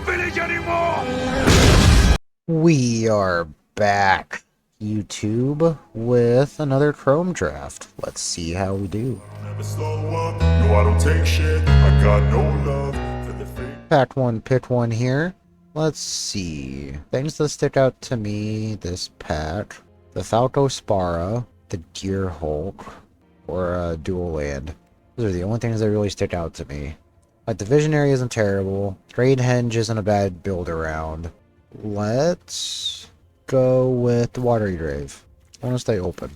village anymore! We are back, YouTube, with another Chrome draft. Let's see how we do. Never slow up, no I don't take shit. I got no love for the fake. Pack one, pick one here. Let's see. Things that stick out to me this pack. The Falco Spara, the Gear Hulk, or Dual Land. Those are the only things that really stick out to me. Like, the Visionary isn't terrible. Trade Henge isn't a bad build around. Let's go with the Watery Grave. I want to stay open.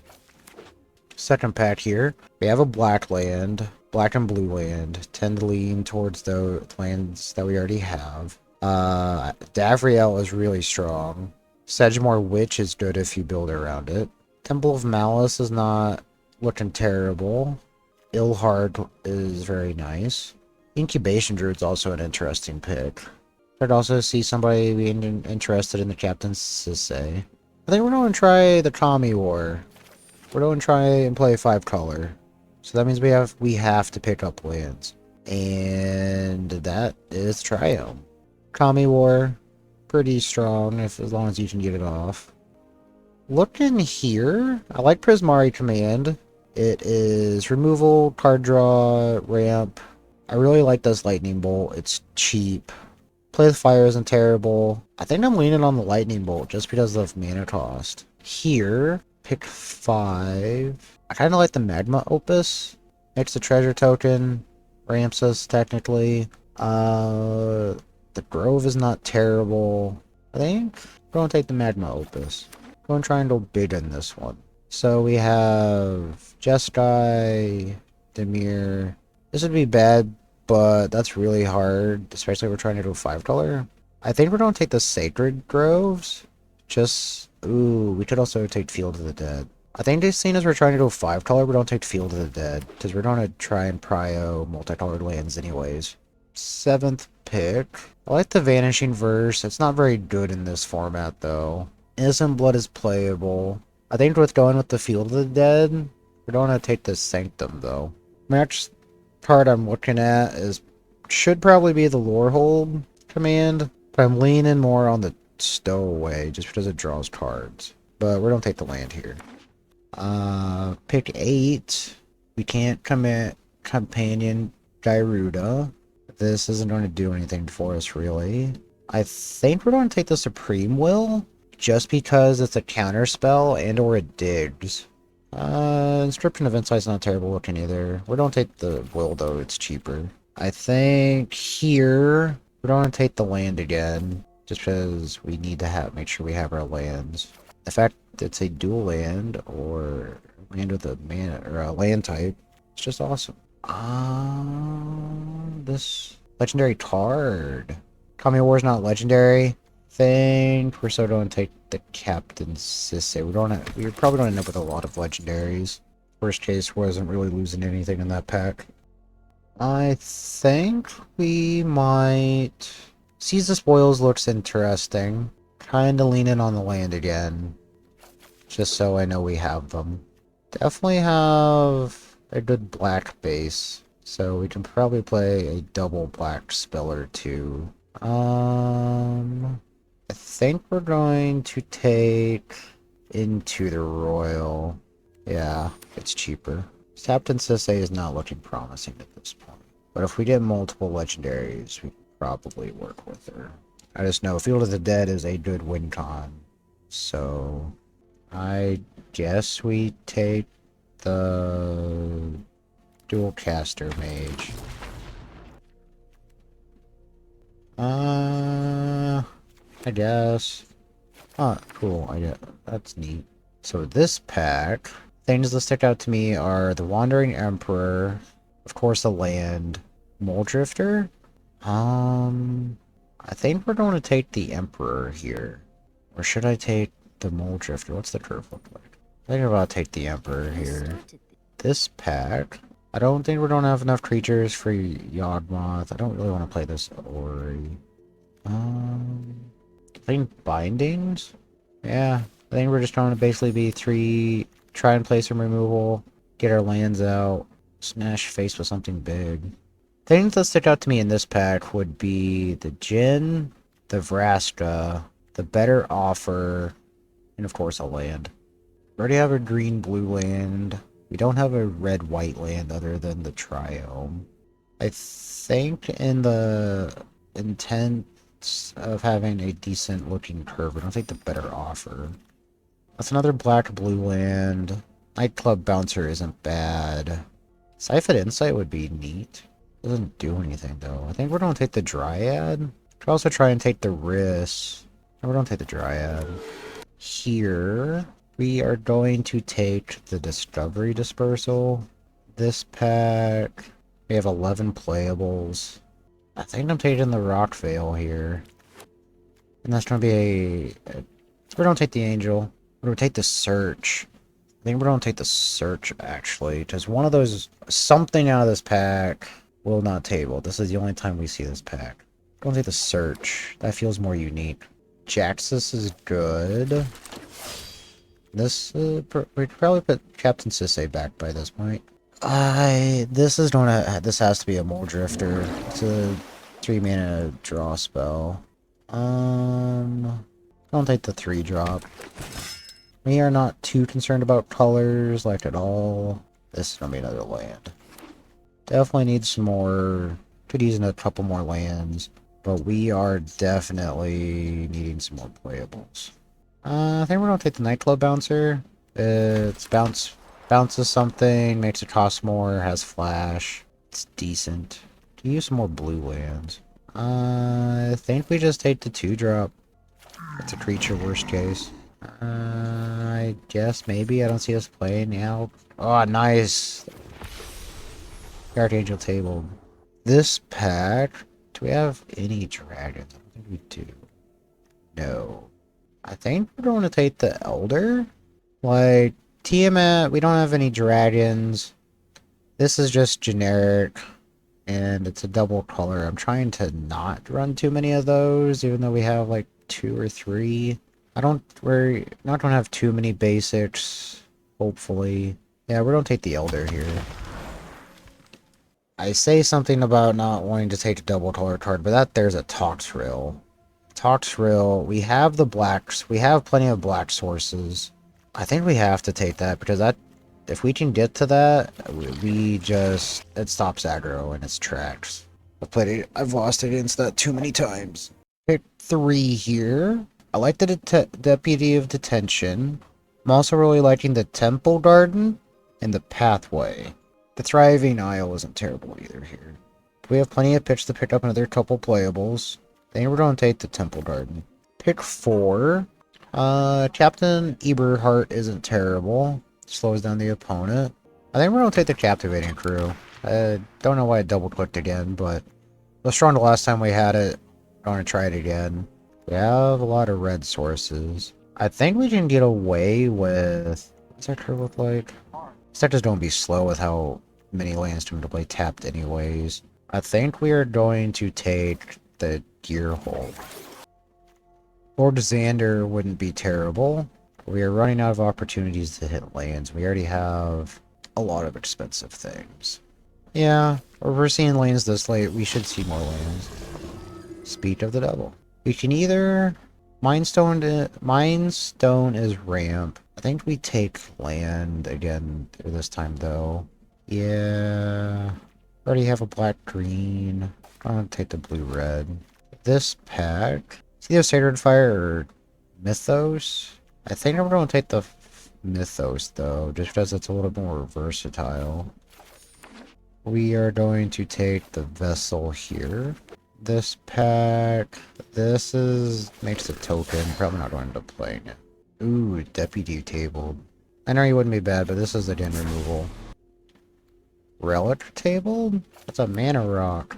Second pack here. We have a black land, black and blue land. Tend to lean towards the lands that we already have. Davriel is really strong. Sedgemoor Witch is good if you build around it. Temple of Malice is not looking terrible. Ilhard is very nice. Incubation Druid's also an interesting pick. I'd also see somebody being interested in the Captain Sisay. I think we're going to try the Kami War. We're going to try and play 5-color. So that means we have to pick up lands. And that is Triome. Kami War, pretty strong as long as you can get it off. Looking here, I like Prismari Command. It is removal, card draw, ramp. I really like this Lightning Bolt. It's cheap. Play with Fire isn't terrible. I think I'm leaning on the Lightning Bolt just because of mana cost. Here, pick 5. I kind of like the Magma Opus. Makes the treasure token. Ramps us technically. The Grove is not terrible. I think we're going to take the Magma Opus. We're going to try and go big in this one. So we have Jeskai, Demir. This would be bad, but that's really hard, especially if we're trying to do 5-color. I think we're going to take the Sacred Groves. Ooh, we could also take Field of the Dead. I think they've seen as we're trying to go 5-color, we don't take Field of the Dead, because we're going to try and prio multicolored lands anyways. 7th pick. I like the Vanishing Verse. It's not very good in this format, though. Innocent Blood is playable. I think with going with the Field of the Dead, we're going to take the Sanctum, though. Next card I'm looking at should probably be the Lorehold command, but I'm leaning more on the Stowaway just because it draws cards. But we don't take the land here. Pick 8. We can't commit Companion Gyruda. This isn't going to do anything for us, really. I think we're going to take the Supreme Will, just because it's a counter spell and or it digs. Inscription of Insight's not terrible looking either. We don't take the Will, though. It's cheaper. I think here we don't want to take the land again, just because we need to make sure we have our lands. The fact it's a dual land or land with a mana or a land type, it's just awesome. This legendary card. Kami War is not legendary. Think we're still going to take the Captain Sisay. We probably don't end up with a lot of legendaries. Worst case, wasn't really losing anything in that pack. I think we might. Seize the Spoils looks interesting. Kinda leaning on the land again. Just so I know we have them. Definitely have a good black base. So we can probably play a double black spell or two. I think we're going to take Into the Royal. Yeah, it's cheaper. Captain Sisay is not looking promising at this point. But if we get multiple legendaries, we can probably work with her. I just know Field of the Dead is a good win con. So I guess we take the Dual Caster Mage. I guess. Oh, cool. That's neat. So this pack, things that stick out to me are the Wandering Emperor, of course the land, Mole Drifter. I think we're going to take the Emperor here. Or should I take the Mole Drifter? What's the curve look like? I think I'm about to take the Emperor here. This pack, I don't think we're going to have enough creatures for Yawgmoth. I don't really want to play this Ori. I think Bindings? Yeah, I think we're just going to basically be try and play some removal, get our lands out, smash face with something big. Things that stick out to me in this pack would be the Djinn, the Vrasta, the better offer, and of course a land. We already have a green-blue land. We don't have a red-white land other than the Triome. I think in the intent of having a decent-looking curve, we don't take the better offer. That's another black-blue land. Nightclub Bouncer isn't bad. Siphon Insight would be neat. Doesn't do anything, though. I think we're going to take the Dryad. Could also try and take the Riss. No, we're going to take the Dryad. Here, we are going to take the Discovery Dispersal. This pack, we have 11 playables. I think I'm taking the Rock Veil here. And that's going to be we're going to take the Angel. We're going to take the Search. I think we're going to take the Search, actually. Because one of those, something out of this pack will not table. This is the only time we see this pack. We're going to take the Search. That feels more unique. Jaxus is good. This, we could probably put Captain Sisay back by this point. This has to be a Mole Drifter. It's a 3-mana draw spell. Don't take the 3-drop. We are not too concerned about colors, like, at all. This is gonna be another land. Definitely need some more. Could use a couple more lands. But we are definitely needing some more playables. I think we're gonna take the Nightclub Bouncer. It's bounces something, makes it cost more, has flash. It's decent. Can use some more blue lands. I think we just take the 2-drop. It's a creature, worst case. I guess maybe. I don't see us playing out. Oh, nice. Archangel tabled. This pack. Do we have any dragons? I don't think we do. No. I think we're going to take the Elder. Like, Tiamat, we don't have any dragons. This is just generic. And it's a double color. I'm trying to not run too many of those, even though we have like 2 or 3. We're not going to have too many basics, hopefully. Yeah, we're going to take the Elder here. I say something about not wanting to take a double color card, but there's a Toxrill. Toxrill, we have the blacks, we have plenty of black sources. I think we have to take that, because if we can get to that, it stops aggro in its tracks. I've lost against that too many times. Pick 3 here. I like the Deputy of Detention. I'm also really liking the Temple Garden and the Pathway. The Thriving Isle isn't terrible either here. We have plenty of pitch to pick up another couple playables. Then we're going to take the Temple Garden. Pick 4. Captain Eberhart isn't terrible. Slows down the opponent. I think we're going to take the Captivating Crew. I don't know why I double-clicked again, but it was strong the last time we had it. I'm going to try it again. We have a lot of red sources. I think we can get away with... What's that curve look like? This deck is going to be slow with how many lands to play tapped anyways. I think we are going to take the Gearhole. Lord Xander wouldn't be terrible. We are running out of opportunities to hit lands. We already have a lot of expensive things. Yeah, if we're seeing lands this late, we should see more lands. Speak of the Devil. We can either... Mindstone is ramp. I think we take land again this time, though. Yeah... Already have a black-green. I'm gonna take the blue-red. This pack... It's either Sacred Fire or Mythos. I think I'm going to take the Mythos, though, just because it's a little more versatile. We are going to take the Vessel here. This pack... makes a token. Probably not going to end up playing it. Ooh, Deputy tabled. I know he wouldn't be bad, but this is again removal. Relic tabled? That's a mana rock.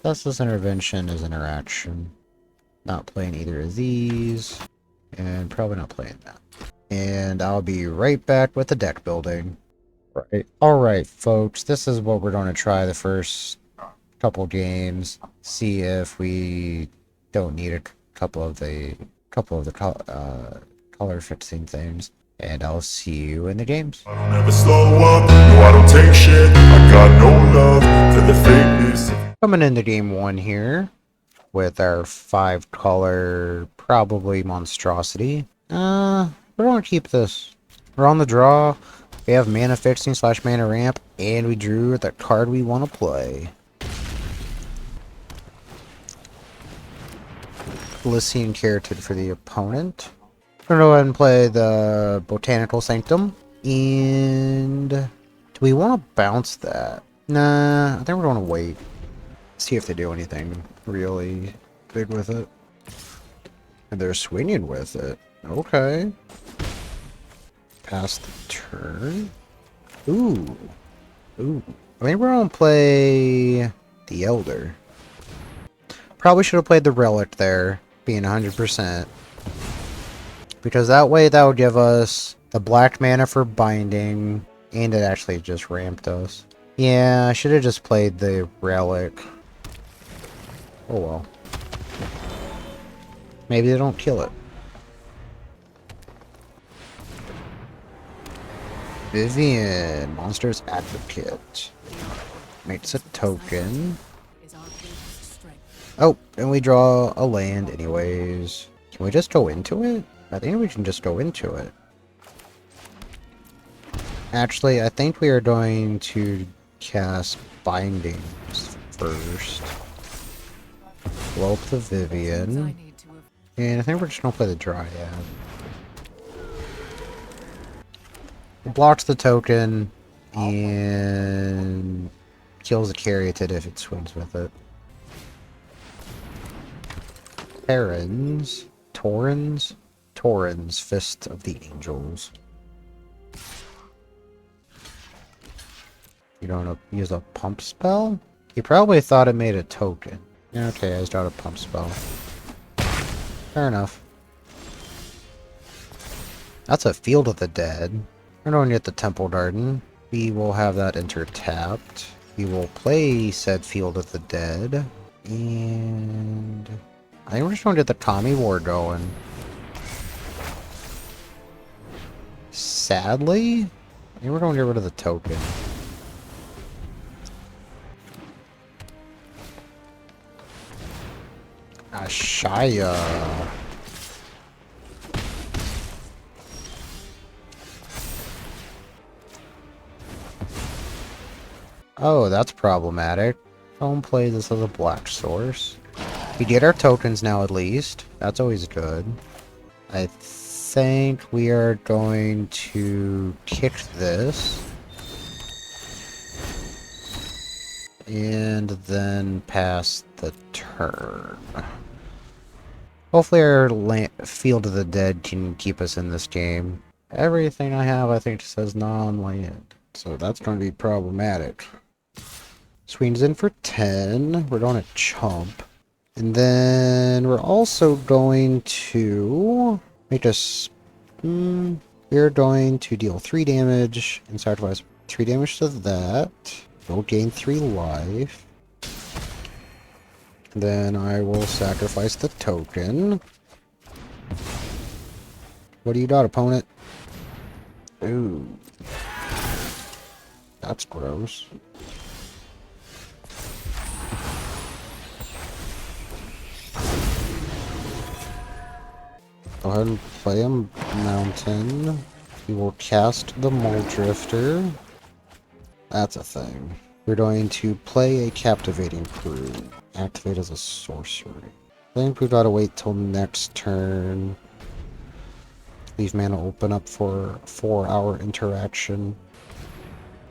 That's this intervention is interaction. Not playing either of these. And probably not playing that. And I'll be right back with the deck building. Right. Alright, folks. This is what we're going to try the first couple games. See if we don't need a couple of the color fixing things. And I'll see you in the games. I don't ever slow up, no I don't take shit. I got no love for the fakeness. Coming into game 1 here. with our 5-color, probably monstrosity. We're gonna keep this. We're on the draw. We have mana fixing / mana ramp, and we drew the card we want to play. Lycian Keratin for the opponent. I'm gonna go ahead and play the Botanical Sanctum. And do we want to bounce that? Nah, I think we're gonna wait. See if they do anything really big with it. And they're swinging with it. Okay. Pass the turn. Ooh. Ooh. I think we're gonna play the Elder. Probably should have played the Relic there, being 100%. Because that way that would give us the black mana for binding, and it actually just ramped us. Yeah, I should have just played the Relic. Oh well. Maybe they don't kill it. Vivian, Monsters Advocate. Makes a token. Oh, and we draw a land anyways. Can we just go into it? I think we can just go into it. Actually, I think we are going to cast Bindings first. Blow up the Vivian. And I think we're just gonna play the Dryad. It blocks the token and kills the Caryatid if it swings with it. Torrens, Fist of the Angels. You don't want to use a pump spell? He probably thought it made a token. Okay, I just got a pump spell. Fair enough. That's a Field of the Dead. We're going to get the Temple Garden. We will have that enter tapped. We will play said Field of the Dead. And I think we're just going to get the Tommy War going. Sadly, I think we're going to get rid of the token. Ashaya. Oh, that's problematic. Don't play this as a black source. We get our tokens now at least. That's always good. I think we are going to kick this. And then pass the turn. Hopefully our Field of the Dead can keep us in this game. Everything I have I think says non-land. So that's going to be problematic. Swings in for 10. We're going to chump. And then we're also going to make us... we're going to deal 3 damage and sacrifice 3 damage to that. We'll gain 3 life. Then I will sacrifice the token. What do you got, opponent? Ooh. That's gross. Go ahead and play a mountain. We will cast the Mole Drifter. That's a thing. We're going to play a Captivating Crew. Activate as a sorcery. I think we gotta wait till next turn. Leave mana open up for 4-hour interaction.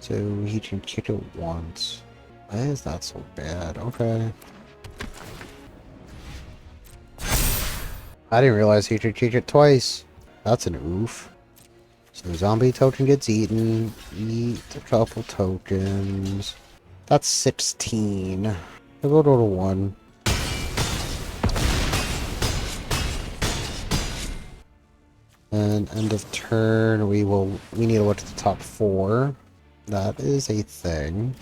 So he can kick it once. Why is that so bad? Okay. I didn't realize he could kick it twice. That's an oof. So zombie token gets eaten. Eat a couple tokens. That's 16. We'll go to 1. And end of turn, we need to look at the top 4. That is a thing.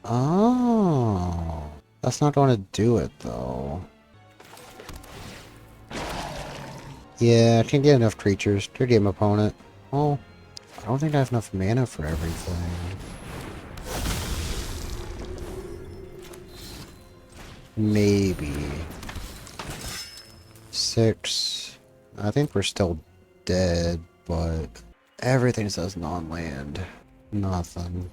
Oh, that's not going to do it though. Yeah, I can't get enough creatures. Good game, opponent. Oh, I don't think I have enough mana for everything. Maybe. 6. I think we're still dead, but everything says non-land. Nothing.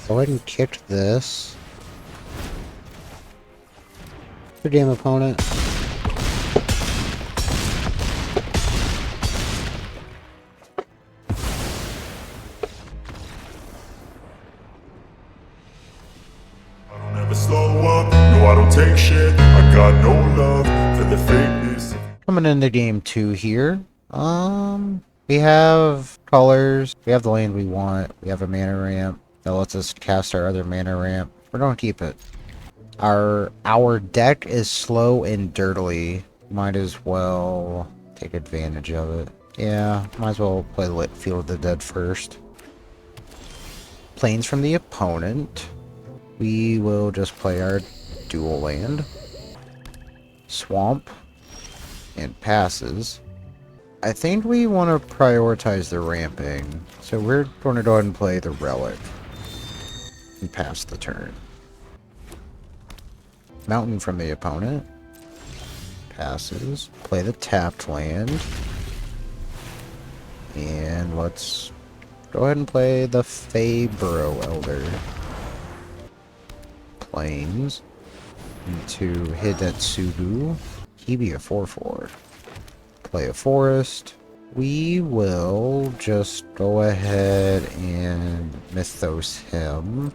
Go ahead and kick this. Good game, opponent. I don't ever slow up, no I don't take shit. I got no love for the fakeness. Coming into game 2 here. We have colors. We have the land we want. We have a mana ramp that lets us cast our other mana ramp. We're gonna keep it. Our deck is slow and dirtily. Might as well take advantage of it. Yeah, might as well play Lit Field of the Dead first. Planes from the opponent. We will just play our dual land. Swamp. And passes. I think we want to prioritize the ramping. So we're going to go ahead and play the Relic. And pass the turn. Mountain from the opponent. Passes. Play the tapped land. And let's go ahead and play the Fabro Elder. Plains. Into Hidetsugu. He be a 4/4. Play a forest. We will just go ahead and Mythos him.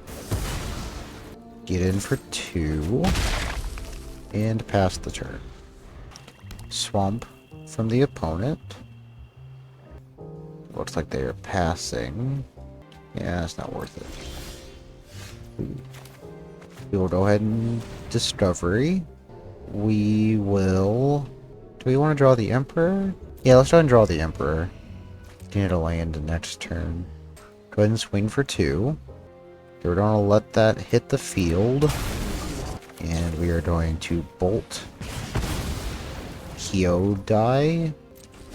Get in for 2. And pass the turn. Swamp from the opponent. Looks like they are passing. Yeah, it's not worth it. We will go ahead and Discovery. We will... Do we want to draw the Emperor? Yeah, let's try and draw the Emperor. Need to land the next turn. Go ahead and swing for 2. We're going to let that hit the field. And we are going to bolt. Kyodai.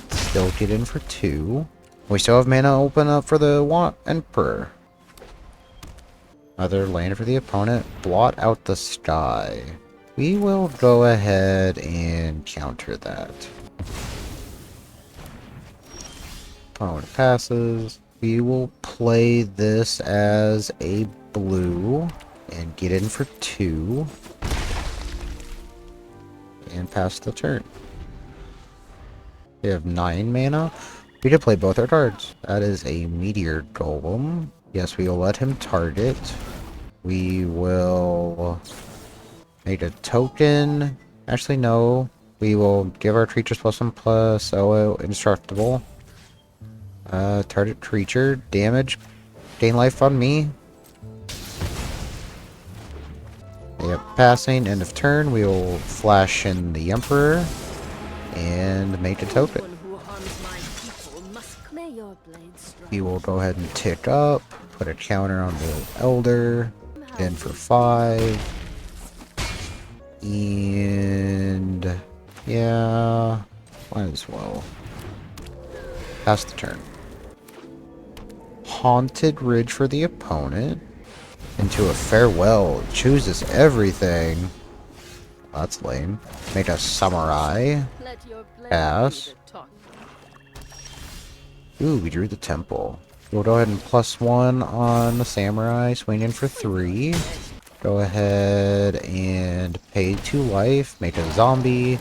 Still get in for 2. We still have mana open up for the Emperor. Another land for the opponent. Blot out the sky. We will go ahead and counter that. Opponent passes. We will play this as a blue and get in for 2. And pass the turn. We have 9 mana. We could play both our cards. That is a Meteor Golem. Yes, we will let him target. We will... Make a token. Actually, no. We will give our creatures +1/+. Oh, indestructible. Target creature. Damage. Gain life on me. Yep. Passing. End of turn. We will flash in the Emperor. And make a token. We will go ahead and tick up. Put a counter on the Elder. In for 5. And yeah, might as well pass the turn. Haunted Ridge for the opponent. Into a Farewell. Chooses everything. That's lame. Make a Samurai. Pass. Ooh, we drew the Temple. We'll go ahead and +1 on the Samurai. Swing in for 3. Go ahead and pay 2 life, make a zombie,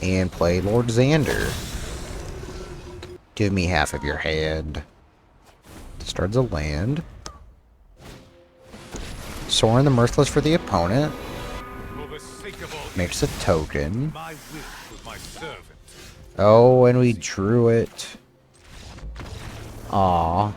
and play Lord Xander. Give me half of your hand. Discards a land. Sorin the Mirthless for the opponent. Makes a token. Oh, and we drew it. Aw.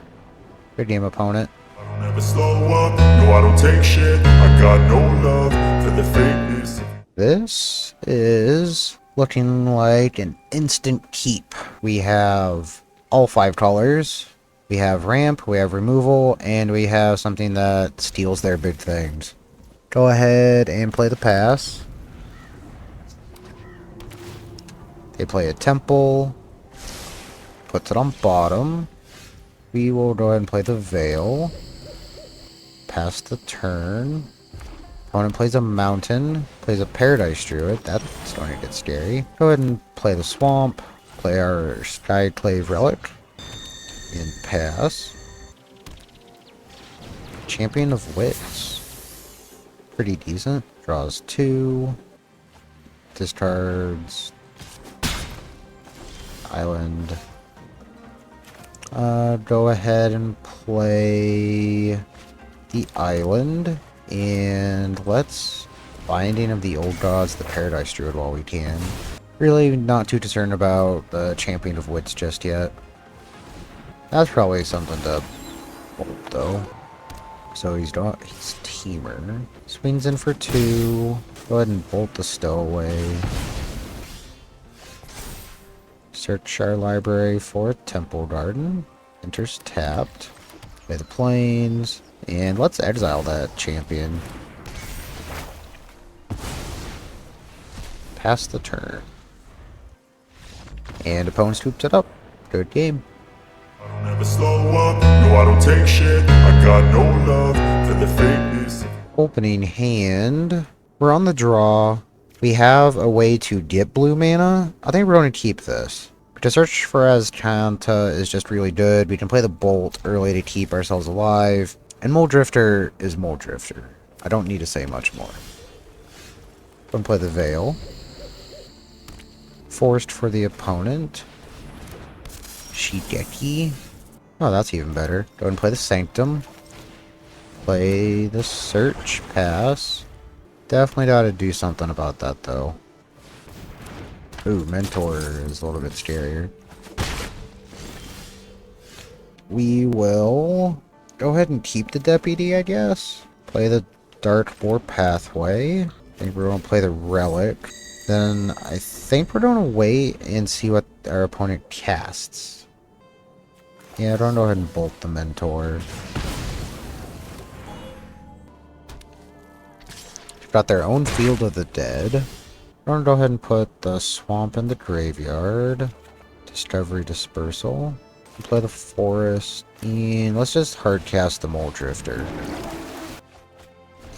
Good game, opponent. I don't ever slow up, no I don't take shit. I got no love for the fakeness. This is looking like an instant keep. We have all 5 colors. We have ramp, we have removal, and we have something that steals their big things. Go ahead and play the pass. They play a temple. puts it on bottom. We will go ahead and play the Veil. Pass the turn. Opponent plays a Mountain. Plays a Paradise Druid. That's going to get scary. Go ahead and play the Swamp. Play our Skyclave Relic. And pass. Champion of Wits. Pretty decent. Draws 2. Discards. Island. Go ahead and play the Island. And let's Binding of the Old Gods, the Paradise Druid while we can. Really not too concerned about the Champion of Wits just yet. That's probably something to bolt though. So he's Teamer. Swings in for 2. Go ahead and bolt the Stowaway. Search our library for a Temple Garden. Enters tapped. Play the Plains. And let's exile that champion. Pass the turn. And opponent scoops it up. Good game. I don't ever slow up, no I don't take shit. I got no love for the fakeness. Opening hand. We're on the draw. We have a way to get blue mana. I think we're going to keep this. To search for Azcanta is just really good. We can play the Bolt early to keep ourselves alive. And Mole Drifter is Mole Drifter. I don't need to say much more. Go and play the Veil. Forced for the opponent. Shigeki. Oh, that's even better. Go and play the Sanctum. Play the Search. Pass. Definitely gotta do something about that, though. Ooh, Mentor is a little bit scarier. We will go ahead and keep the Deputy, I guess. Play the Dark Boar Pathway. I think we're going to play the Relic. Then I think we're going to wait and see what our opponent casts. Yeah, don't go ahead and bolt the Mentor. They've got their own Field of the Dead. I'm gonna go ahead and put the Swamp in the graveyard. Discovery Dispersal. Play the Forest. And let's just hardcast the Mole Drifter.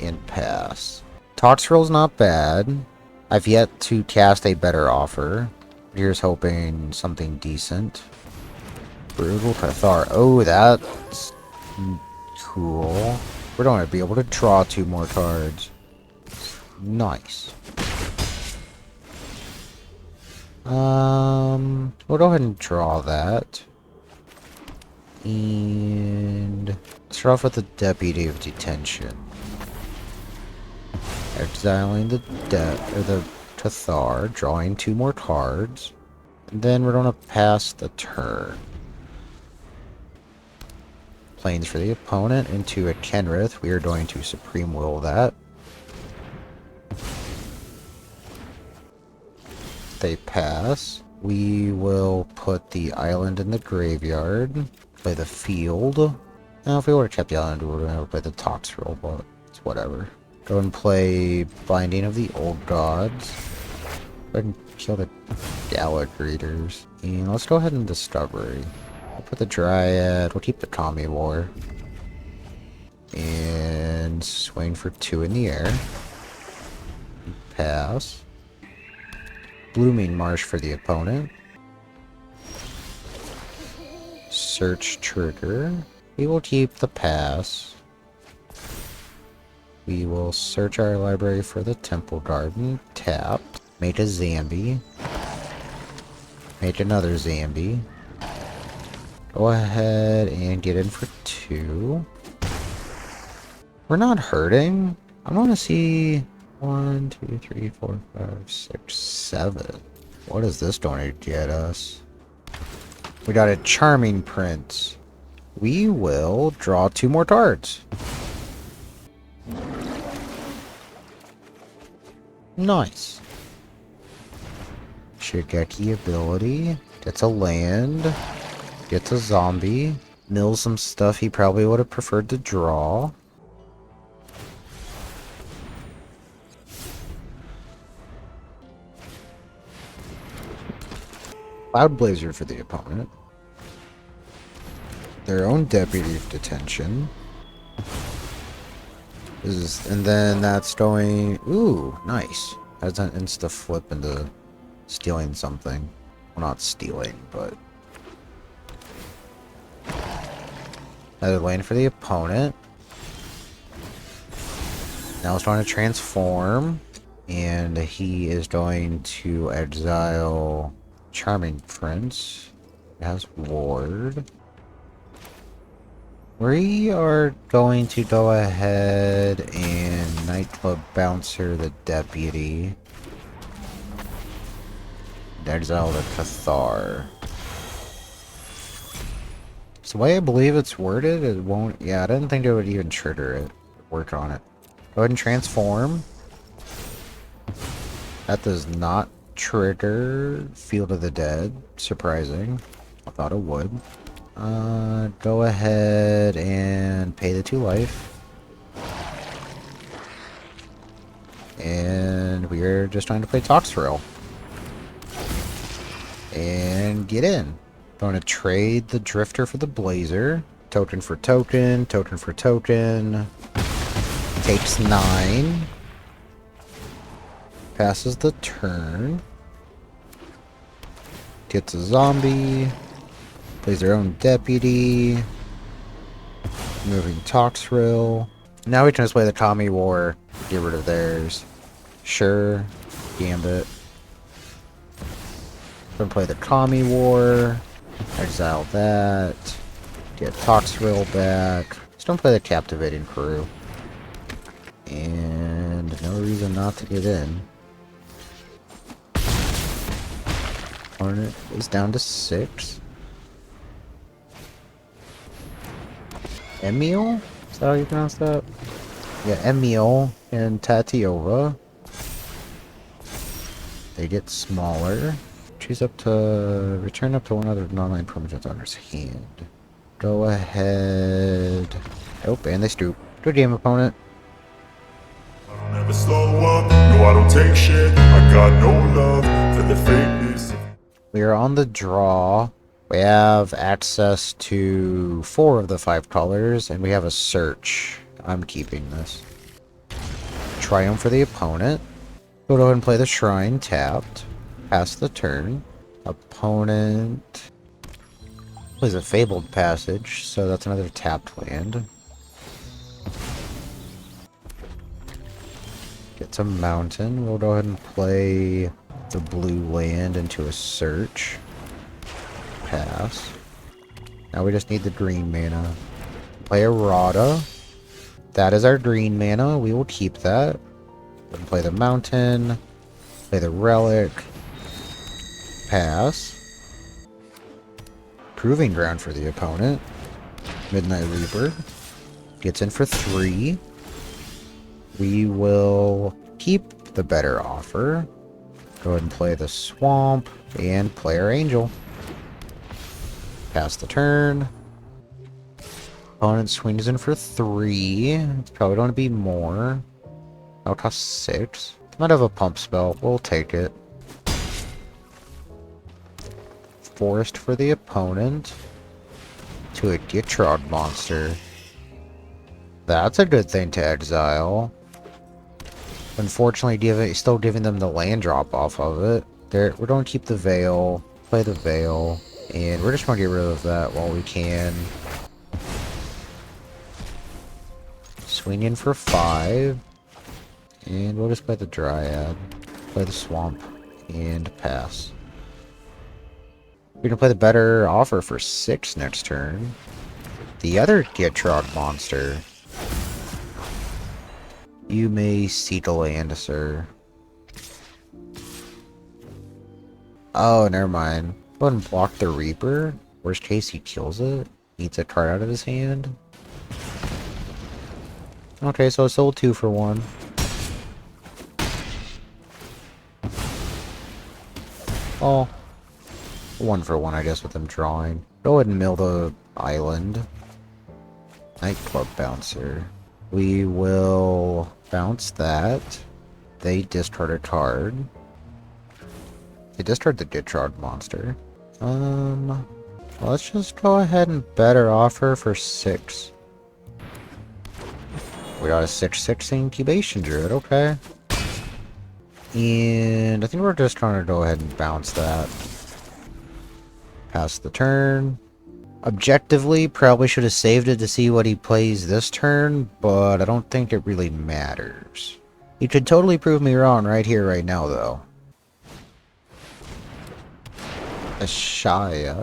And pass. Toxrill's not bad. I've yet to cast a better offer. Here's hoping something decent. Brutal Cathar. Oh, that's cool. We're going to be able to draw 2 more cards. Nice. We'll go ahead and draw that. And start off with the Deputy of Detention. Exiling the Cathar, drawing 2 more cards. And then we're gonna pass the turn. Plains for the opponent into a Kenrith. We are going to Supreme Will that. They pass. We will put the island in the graveyard. Play the field. Now, if we would have kept the island, we would have played the Toxrill, but it's whatever. Go and play Binding of the Old Gods. Go ahead and kill the Gala Greeters. And let's go ahead and Discovery. We'll put the Dryad. We'll keep the Kami War. And swing for 2 in the air. Pass. Blooming Marsh for the opponent. Search trigger. We will keep the pass. We will search our library for the Temple Garden. Tap. Make a Zambi. Make another Zambi. Go ahead and get in for 2. We're not hurting. I want to see 1, 2, 3, 4, 5, 6, 7. What is this going to get us? We got a Charming Prince. We will draw 2 more cards. Nice. Shigeki ability. Gets a land. Gets a zombie. Mills some stuff he probably would have preferred to draw. Cloud Blazer for the opponent. their own deputy detention. And then that's going... Ooh, nice. Has an insta-flip into stealing something. Well, not stealing, but... Another lane for the opponent. Now it's trying to transform. And he is going to exile Charming Prince. It has Ward. We are going to go ahead and Nightclub Bouncer the Deputy. And exile the Cathar. So the way I believe it's worded, it won't... Yeah, I didn't think it would even trigger it. Work on it. Go ahead and transform. That does not trigger Field of the Dead. Surprising. I thought it would. Go ahead and pay the 2 life. And we're just trying to play Toxrill. And get in. Going to trade the Drifter for the Blazer. Token for token, token for token. Takes 9. Passes the turn. Gets a zombie. Plays their own deputy. Moving Toxrill. Now we can just play the Kami War. Get rid of theirs. Sure. Gambit. Gonna play the Kami War. Exile that. Get Toxrill back. Just don't play the Captivating Crew. And no reason not to get in. Hornet is down to 6. Emil? Is that how you pronounce that? Yeah, Emil and Tatiova. They get smaller. Choose up to... Return up to one other non-line permanent on his hand. Go ahead... Oh, and they stoop. Good game, opponent. I don't ever slow up, no I don't take shit. I got no love for the fakeness. We are on the draw. We have access to 4 of the 5 colors, and we have a search. I'm keeping this. Triumph for the opponent. Go ahead and play the Shrine tapped. Pass the turn. Opponent plays a Fabled Passage, so that's another tapped land. Gets a mountain. We'll go ahead and play the blue land into a search. Pass. Now we just need the green mana. Play a Rada. That is our green mana. We will keep that. Then play the mountain. Play the relic. Pass. Proving ground for the opponent. Midnight Reaper. Gets in for 3. We will keep the better offer. Go ahead and play the swamp. And play our angel. Pass the turn. Opponent swings in for 3. It's probably going to be more. That'll cost 6. Might have a pump spell. We'll take it. Forest for the opponent. To a Gitrog monster. That's a good thing to exile. Unfortunately, still giving them the land drop off of it. We're going to keep the Veil. Play the Veil. And we're just going to get rid of that while we can. Swing in for 5. And we'll just play the Dryad. Play the Swamp. And pass. We're going to play the better offer for 6 next turn. The other Gitrog monster. You may seek a land, sir. Oh, never mind. Go ahead and block the Reaper. Worst case, he kills it. Eats a card out of his hand. Okay, so it's still 2 for 1. Oh. 1 for 1, I guess, with them drawing. Go ahead and mill the island. Nightclub Bouncer. We will bounce that. They discard a card. They discard the Gitrog monster. Let's just go ahead and better offer for 6. We got a 6/6 incubation druid, okay. And I think we're just trying to go ahead and bounce that. Pass the turn. Objectively, probably should have saved it to see what he plays this turn, but I don't think it really matters. He could totally prove me wrong right here, right now, though. Ashaya.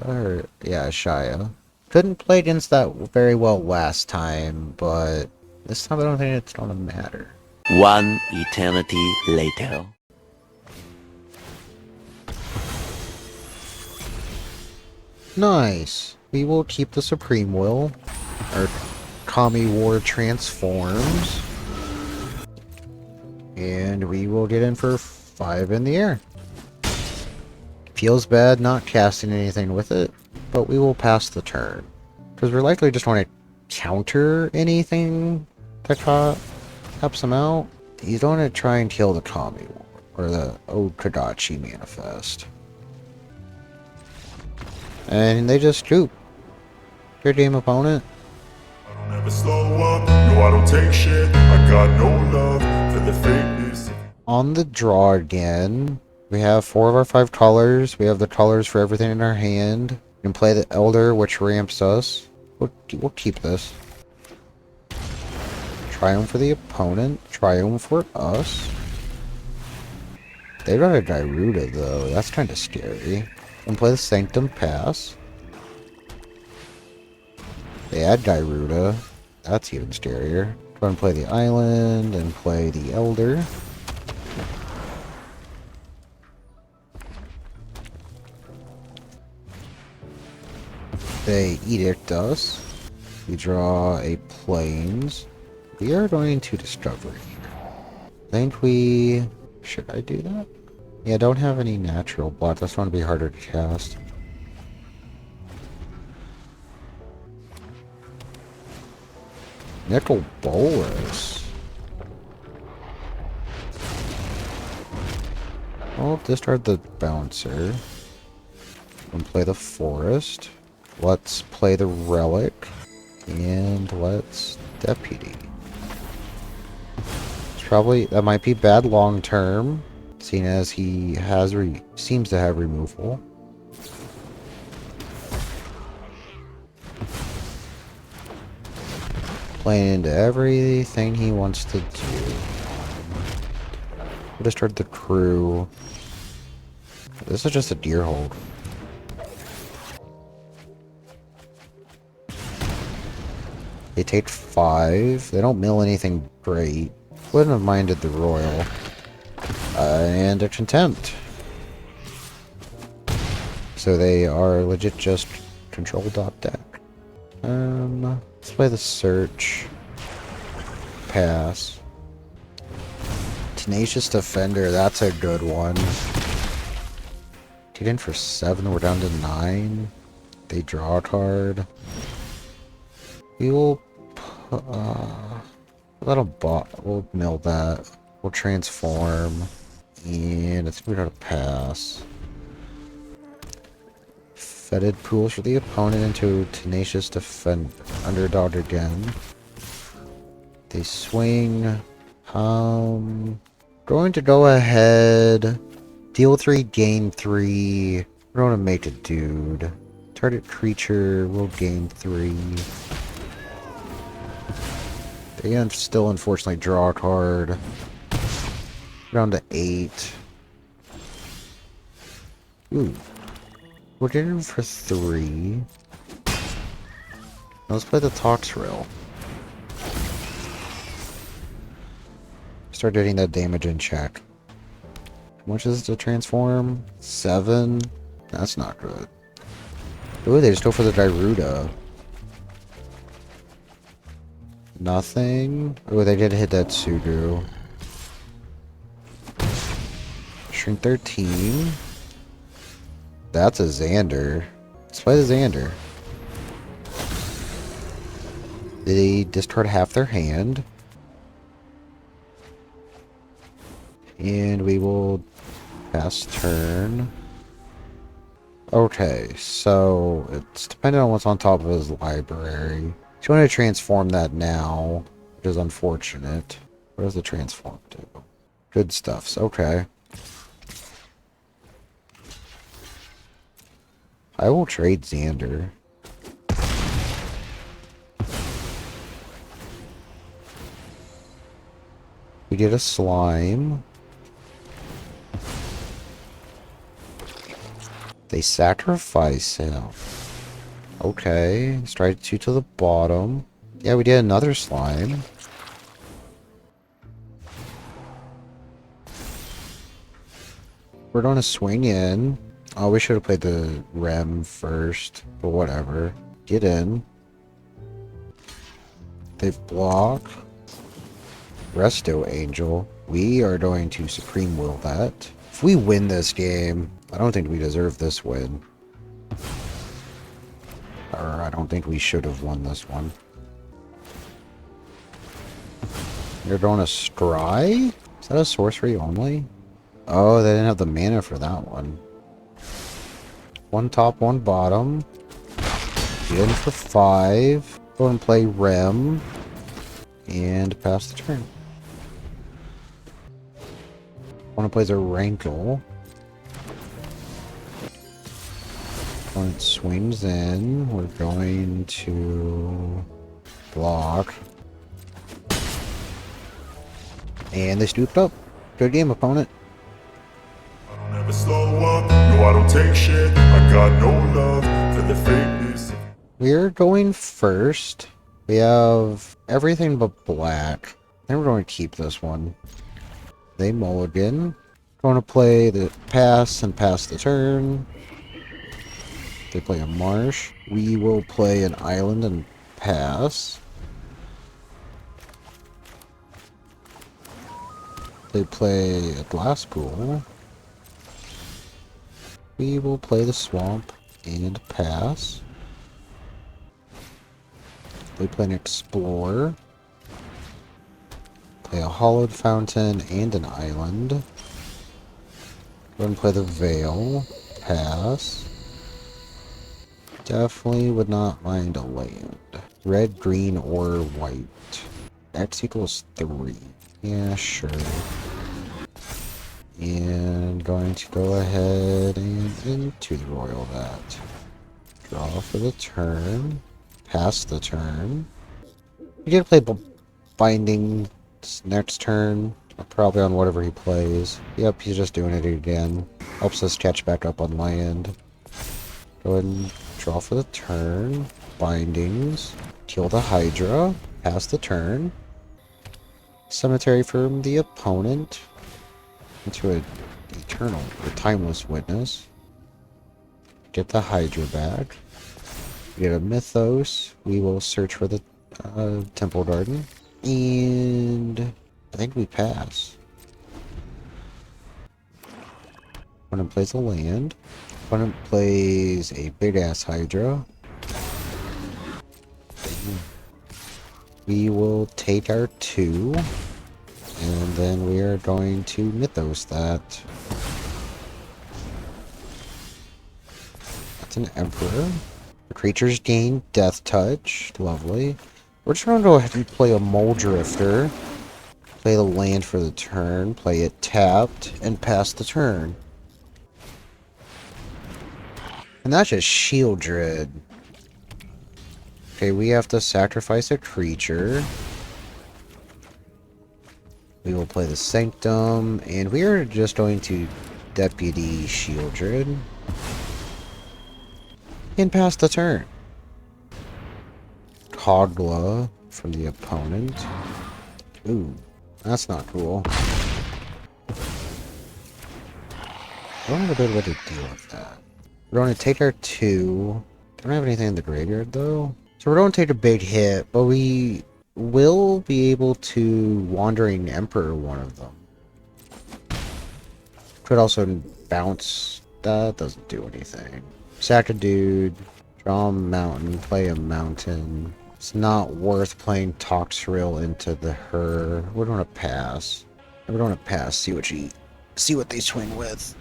Couldn't play against that very well last time, but this time I don't think it's gonna matter. One eternity later. Nice. We will keep the Supreme Will. Our Kami War transforms. And we will get in for 5 in the air. Feels bad not casting anything with it, but we will pass the turn. Because we're likely just want to counter anything that helps him out. He's going to try and kill the Kami War, or the Okadachi Manifest. And they just scoop. Good game, opponent. I don't ever slow up, no I don't take shit. I got no love for the fakeness. On the draw again, we have 4 of our 5 colors. We have the colors for everything in our hand. We can play the Elder, which ramps us. We'll keep this. Triumph for the opponent. Triumph for us. They got a Gyruda, though. That's kind of scary. And play the Sanctum Pass. They add Gyruda. That's even scarier. Go and play the Island and play the Elder. They edict us. We draw a Plains. We are going to Discovery. I think we... Should I do that? Yeah, don't have any natural block. That's going to be harder to cast. Nicol Bolas. I'll discard the Bouncer. And play the Forest. Let's play the Relic. And let's Deputy. It's probably... That might be bad long term. Seeing as he has seems to have removal. Playing into everything he wants to do. We'll discard the crew. This is just a deer hold. They take 5. They don't mill anything great. Wouldn't have minded the royal. And a contempt. So they are legit just control dot deck. Let's play the search. Pass. Tenacious Defender, that's a good one. Get in for 7, we're down to 9. They draw a card. We will we'll mill that. We'll transform. And I think we got to pass. Fetid pools for the opponent into Tenacious Defend Underdog again. They swing. Going to go ahead. Deal 3, gain 3. We're going to make a dude. Target creature will gain 3. They still unfortunately draw a card. Down to 8. Ooh. We're getting for 3. Let's play the Toxrill. Start getting that damage in check. How much is it to transform? 7? That's not good. Ooh, they just go for the Gyruda. Nothing. Oh, they did hit that Sugu. Shrink 13. That's a Xander. Let's play the Xander. They discard half their hand. And we will pass turn. Okay, so it's depending on what's on top of his library. He's going to transform that now, which is unfortunate. What does the transform do? Good stuffs. Okay. I will trade Xander. We get a slime. They sacrifice him. Okay. Stride 2 to the bottom. Yeah, we did another slime. We're gonna swing in. Oh, we should have played the Rem first, but whatever. Get in. They block. Resto Angel. We are going to Supreme Will that. If we win this game, I don't think we deserve this win. Or I don't think we should have won this one. You're going to Scry? Is that a sorcery only? Oh, they didn't have the mana for that one. One top, one bottom. Get in for 5. Go and play Rem. And pass the turn. Opponent plays a Rankle. Opponent swings in. We're going to block. And they stooped up. Good game, opponent. I don't ever slow up, no I don't take shit. I got no love for the fakeness. We're going first. We have everything but black. Then we're going to keep this one. They mulligan. Going to play the pass and pass the turn. They play a marsh. We will play an island and pass. They play a glass pool. We will play the swamp and pass. They play an explorer. Play a hollowed fountain and an island. Go and play the veil. Pass. Definitely would not mind a land. Red, green, or white. X equals 3. Yeah, sure. And going to go ahead and into the royal vat. Draw for the turn. Pass the turn. We get to play binding next turn. Probably on whatever he plays. Yep, he's just doing it again. Helps us catch back up on land. Go ahead and draw for the turn. Bindings. Kill the Hydra. Pass the turn. Cemetery from the opponent. Into an eternal or timeless witness. Get the Hydra back. Get a Mythos. We will search for the Temple Garden. And I think we pass. Opponent plays a land. Opponent plays a big ass Hydra. We will take our 2. And then we are going to Mythos that. That's an Emperor. The creatures gain Death Touch. Lovely. We're just going to go ahead and play a Mole Drifter. Play the land for the turn. Play it tapped. And pass the turn. And that's just Shieldred. Okay, we have to sacrifice a creature. We will play the Sanctum, and we are just going to Deputy Shieldred. And pass the turn. Kogla from the opponent. Ooh, that's not cool. I don't have a good way to deal with that. We're going to take our 2. Don't have anything in the graveyard, though. So we're going to take a big hit, but we will be able to Wandering Emperor one of them. Could also bounce. That doesn't do anything. Sack a dude. Draw a mountain. Play a mountain. It's not worth playing Toxrill into the her. We're going to pass. We're going to pass. See what they swing with.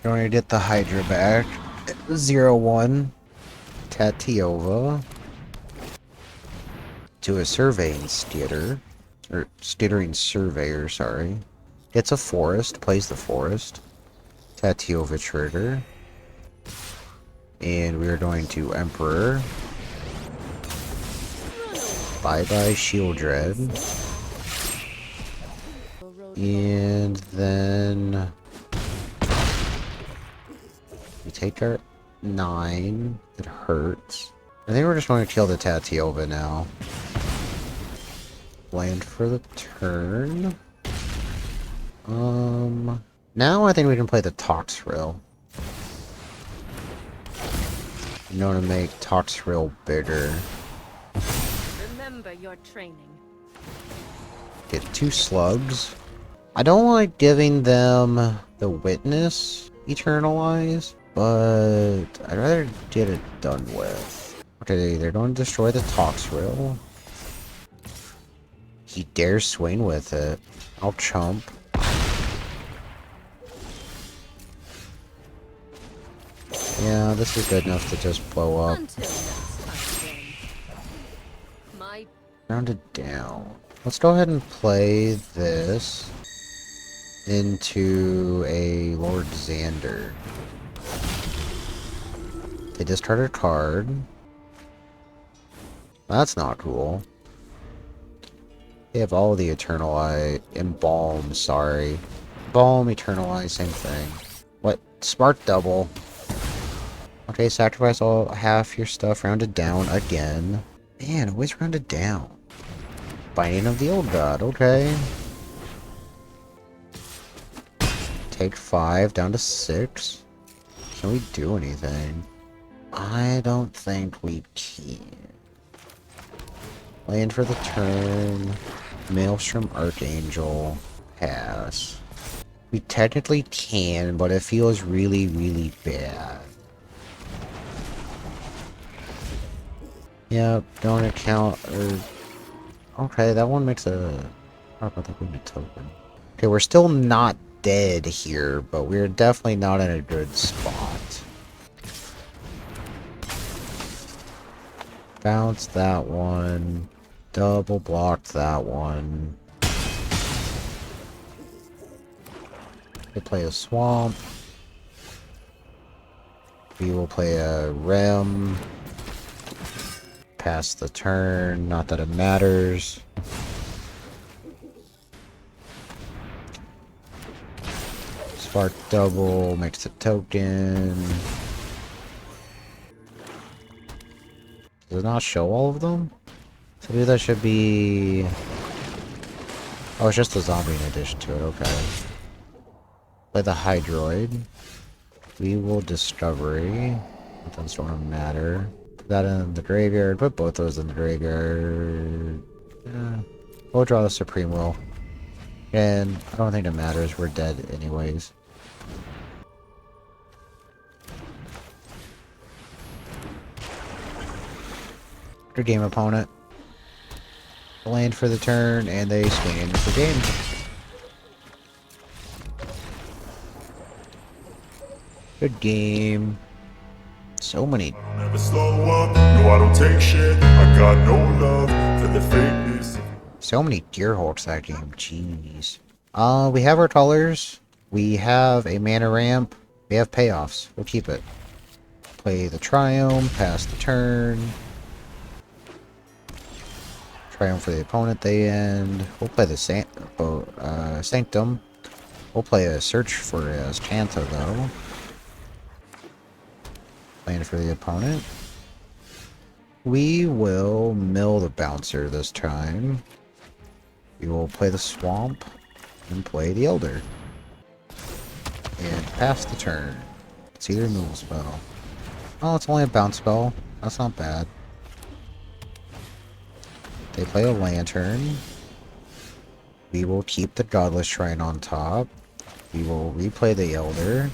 We're going to get the Hydra back. 0-1. Tatiova. To a surveying theater. Or stuttering surveyor, sorry. It's a forest, plays the forest. Tatiova trigger. And we are going to Emperor. Bye-bye Shield Dread. And then we take our 9. It hurts. I think we're just going to kill the Tatiova now. Land for the turn. Now I think we can play the Toxrill. You know, to make Toxrill bigger. Remember your training. Get 2 slugs. I don't like giving them the Witness Eternalize, but I'd rather get it done with. Okay, they're going to destroy the Toxrill. He dares swing with it. I'll chump. Yeah, this is good enough to just blow up. Until next time, then. My Rounded down. Let's go ahead and play this into a Lord Xander. They discard a card. That's not cool. They have all the Eternalize. Embalm, sorry. Balm, Eternalize, same thing. What? Smart double. Okay, sacrifice all half your stuff, rounded down again. Man, always rounded down. Binding of the Old God, okay. Take 5, down to 6. Can we do anything? I don't think we can. Land for the turn. Maelstrom Archangel. Pass. We technically can, but it feels really, really bad. Yep, don't account or... Okay, that one makes a... I don't think we need token. Okay, we're still not dead here, but we're definitely not in a good spot. Bounce that one. Double blocked that one. They play a swamp. We will play a Rem. Pass the turn, not that it matters. Spark double, makes a token. Does it not show all of them? So maybe that should be... Oh, it's just a zombie in addition to it, okay. Play the Hydroid. We will Discovery. Nothing's gonna matter. Put that in the graveyard. Put both those in the graveyard. Yeah. We'll draw the Supreme Will. And I don't think it matters. We're dead anyways. Good game, opponent. Land for the turn, and they swing into the game. Good game. So many. I don't ever slow up, no I don't take shit. I got no love for the fakeness. So many Gearhulks that game. Jeez. We have our colors. We have a mana ramp. We have payoffs. We'll keep it. Play the Triumph. Pass the turn. Triumph for the opponent. They end. We'll play the Sanctum. We'll play a Search for Chanta though. Land for the opponent. We will mill the Bouncer this time. We will play the Swamp and play the Elder. And pass the turn. It's either removal spell. Oh, it's only a bounce spell. That's not bad. They play a Lantern. We will keep the Godless Shrine on top. We will replay the Elder.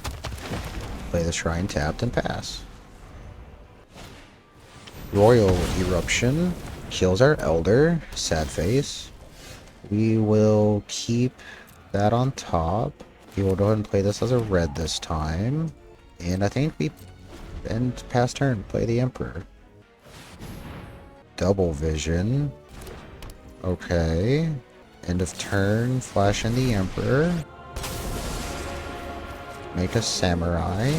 Play the Shrine tapped and pass. Royal Eruption kills our Elder. Sad face. We will keep that on top. We will go ahead and play this as a red this time. And I think we End pass turn. Play the Emperor. Double vision. Okay. End of turn. Flash in the Emperor. Make a Samurai.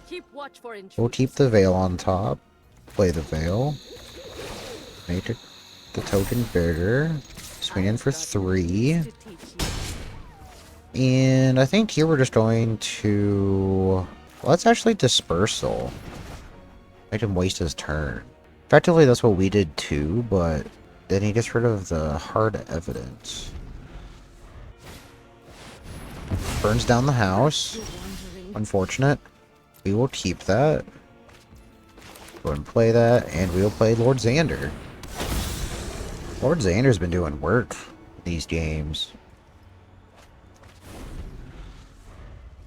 Keep watch for We'll intruders. keep the Veil on top. Play the Veil. Make it the token bigger. Swing in for 3. To teach you. And I think here we're just going to... Let's actually Dispersal. Make him waste his turn. Effectively, that's what we did too, but then he gets rid of the hard evidence. Burns down the house. You're wandering. Unfortunate. We will keep that. Go ahead and play that, and we'll play Lord Xander. Lord Xander's been doing work in these games.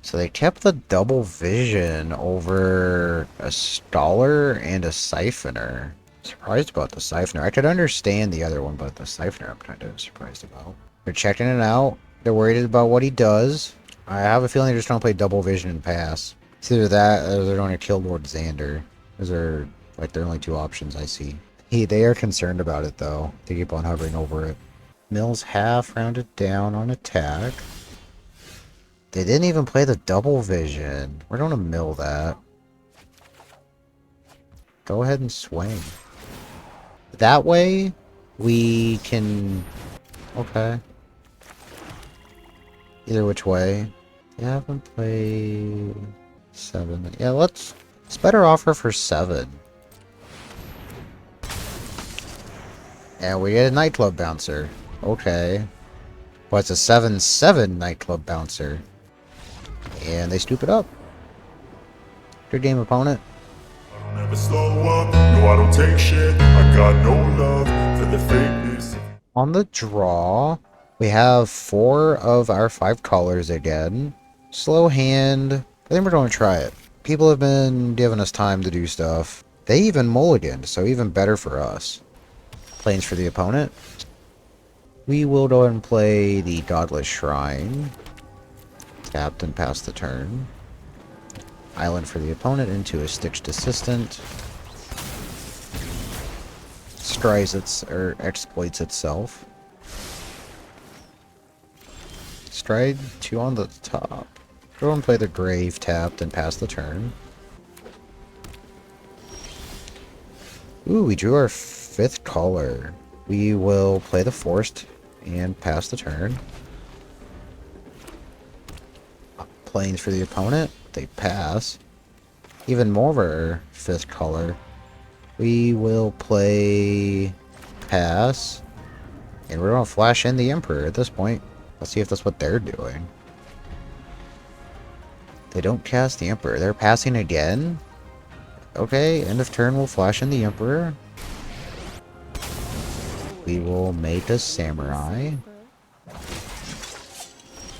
So they kept the double vision over a Staller and a Siphoner. Surprised about the Siphoner. I could understand the other one, but the Siphoner I'm kind of surprised about. They're checking it out. They're worried about what he does. I have a feeling they're just going to play double vision and pass. It's either that or they're going to kill Lord Xander. Those are like the only two options I see. They are concerned about it though. They keep on hovering over it. Mills half rounded down on attack. They didn't even play the double vision. We're going to mill that. Go ahead and swing. That way, we can... Okay. Either which way. You haven't played 7. Yeah, let's... It's better offer for 7. And we get a nightclub bouncer. Okay. Well, it's a 7/7 nightclub bouncer. And they scoop it up. Good game, opponent. I don't ever slow up, no I don't take shit. I got no love for the fakeness. On the draw, we have 4 of our 5 colors again. Slow hand. I think we're going to try it. People have been giving us time to do stuff. They even mulliganed, so even better for us. Planes for the opponent. We will go ahead and play the Godless Shrine. Tapped and pass the turn. Island for the opponent into a Stitched Assistant. Strides or exploits itself. Stride 2 on the top. Go and play the Grave tapped and pass the turn. Ooh, we drew our 5th color. We will play the Forced and pass the turn. Planes for the opponent. They pass. Even more of our 5th color. We will play pass. And we're going to flash in the Emperor at this point. Let's see if that's what they're doing. They don't cast the Emperor. They're passing again? Okay, end of turn we'll flash in the Emperor. We will make a Samurai.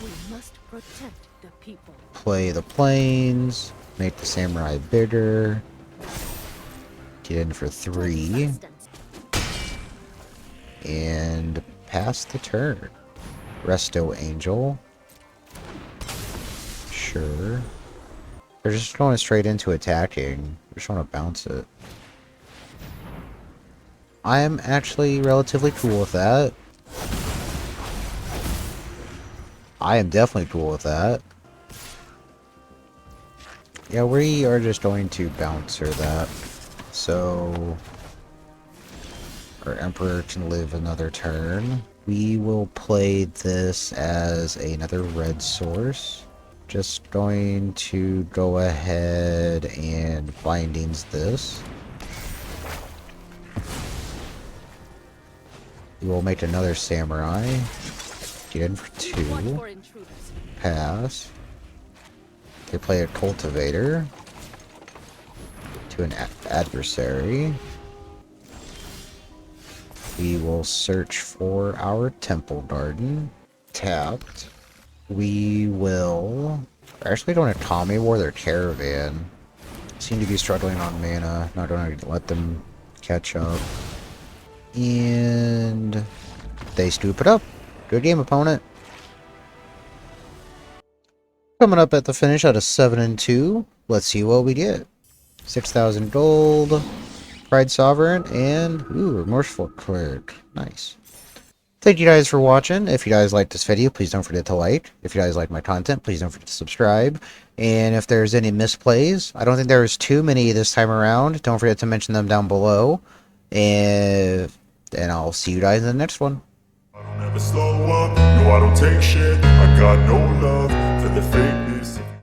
We must protect the people. Play the planes. Make the Samurai bigger. Get in for 3. And pass the turn. Resto Angel. Sure. They're just going straight into attacking. They just want to bounce it. I am actually relatively cool with that. I am definitely cool with that. Yeah, we are just going to bouncer that. So our Emperor can live another turn. We will play this as another red source. Just going to go ahead and bindings this. We will make another Samurai. Get in for Watch 2. for intruders. Pass. They play a Cultivator to an adversary. We will search for our Temple Garden. Tapped. We will... They're actually going to Tommy War their Caravan. Seem to be struggling on mana. Not going to let them catch up. And... they scoop it up. Good game, opponent. Coming up at the finish at a 7 and 2. Let's see what we get. 6,000 gold, Pride Sovereign, and ooh, Remorseful Cleric. Nice. Thank you guys for watching. If you guys liked this video, please don't forget to like. If you guys like my content, please don't forget to subscribe. And if there's any misplays, I don't think there's too many this time around. Don't forget to mention them down below. And I'll see you guys in the next one. I don't ever slow up, no I don't take shit. I got no love for the fakeness.